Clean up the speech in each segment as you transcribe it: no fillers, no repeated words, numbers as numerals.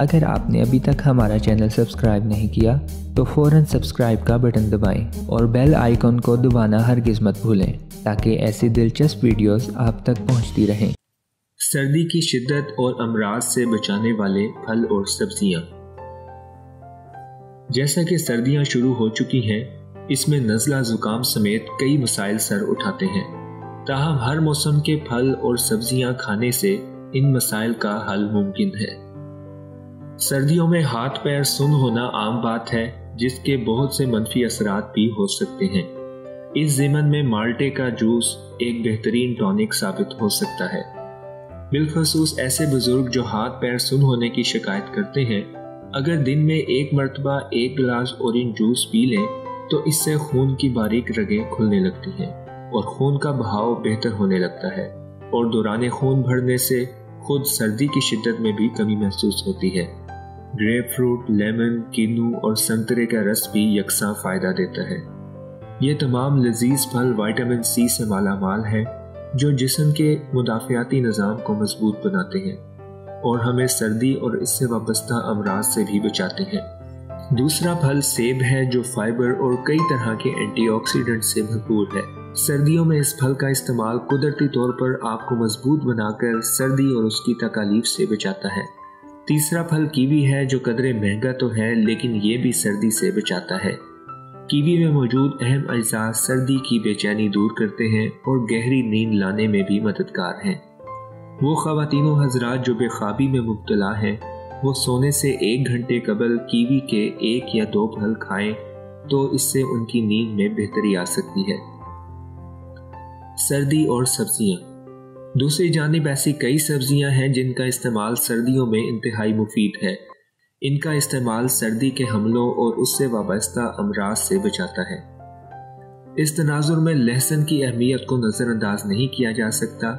اگر آپ نے ابھی تک ہمارا چینل سبسکرائب نہیں کیا تو فوراً سبسکرائب کا بٹن دبائیں اور بیل آئیکن کو دبانا ہرگز مت بھولیں تاکہ ایسی دلچسپ ویڈیوز آپ تک پہنچتی رہیں۔ سردی کی شدت اور امراض سے بچانے والے پھل اور سبزیاں۔ جیسا کہ سردیاں شروع ہو چکی ہیں، اس میں نزلہ زکام سمیت کئی مسائل سر اٹھاتے ہیں۔ تاہم ہر موسم کے پھل اور سبزیاں کھانے سے ان مسائل کا حل ممکن ہے۔ سردیوں میں ہاتھ پیر سن ہونا عام بات ہے، جس کے بہت سے منفی اثرات بھی ہو سکتے ہیں۔ اس ضمن میں مالٹے کا جوس ایک بہترین ٹونک ثابت ہو سکتا ہے، بالخصوص ایسے بزرگ جو ہاتھ پیر سن ہونے کی شکایت کرتے ہیں۔ اگر دن میں ایک مرتبہ ایک گلاس اورنج جوس پی لیں تو اس سے خون کی باریک رگیں کھلنے لگتی ہیں اور خون کا بہاؤ بہتر ہونے لگتا ہے، اور دوران خون بڑھنے سے خود سردی کی شدت میں بھی کمی محسوس ہوتی ہے۔ گریپ فروٹ، لیمن، کینو اور سنترے کا رس بھی یکساں فائدہ دیتا ہے۔ یہ تمام لذیذ پھل وٹامن سی سے مالا مال ہے، جو جسم کے مدافعاتی نظام کو مضبوط بناتے ہیں اور ہمیں سردی اور اس سے وابستہ امراض سے بھی بچاتے ہیں۔ دوسرا پھل سیب ہے، جو فائبر اور کئی طرح کے اینٹی آکسیڈنٹ سے بھرپور ہے۔ سردیوں میں اس پھل کا استعمال قدرتی طور پر آپ کو مضبوط بنا کر سردی اور اس کی تکالیف سے بچاتا ہے۔ تیسرا پھل کیوی ہے، جو قدرے مہنگا تو ہے لیکن یہ بھی سردی سے بچاتا ہے۔ کیوی میں موجود اہم اجزاء سردی کی بے چینی دور کرتے ہیں اور گہری نیند لانے میں بھی مددگار ہیں۔ وہ خواتین و حضرات جو بے خوابی میں مبتلا ہیں، وہ سونے سے 1 گھنٹے قبل کیوی کے 1 یا 2 پھل کھائیں تو اس سے ان کی نیند میں بہتری آ سکتی ہے۔ سردی اور سبزیاں۔ دوسری جانب ایسی کئی سبزیاں ہیں جن کا استعمال سردیوں میں انتہائی مفید ہے۔ ان کا استعمال سردی کے حملوں اور اس سے وابستہ امراض سے بچاتا ہے۔ اس تناظر میں لہسن کی اہمیت کو نظر انداز نہیں کیا جا سکتا۔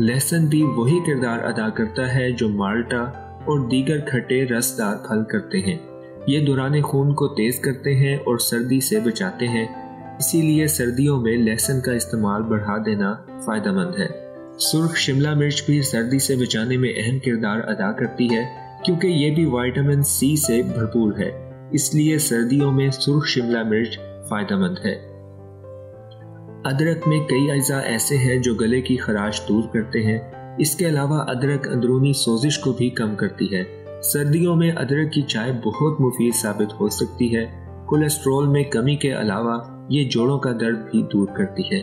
لہسن بھی وہی کردار ادا کرتا ہے جو مالٹا اور دیگر کھٹے رسدار پھل کرتے ہیں۔ یہ دوران خون کو تیز کرتے ہیں اور سردی سے بچاتے ہیں، اسی لیے سردیوں میں لہسن کا استعمال بڑھا دینا فائدہ مند ہے۔ سرخ شملہ مرچ بھی سردی سے بچانے میں اہم کردار ادا کرتی ہے، کیونکہ یہ بھی وٹامن سی سے بھرپور ہے، اس لیے سردیوں میں سرخ شملہ مرچ فائدہ مند ہے۔ ادرک میں کئی اجزاء ایسے ہیں جو گلے کی خراش دور کرتے ہیں۔ اس کے علاوہ ادرک اندرونی سوزش کو بھی کم کرتی ہے۔ سردیوں میں ادرک کی چائے بہت مفید ثابت ہو سکتی ہے۔ کولیسٹرول میں کمی کے علاوہ یہ جوڑوں کا درد بھی دور کرتی ہے۔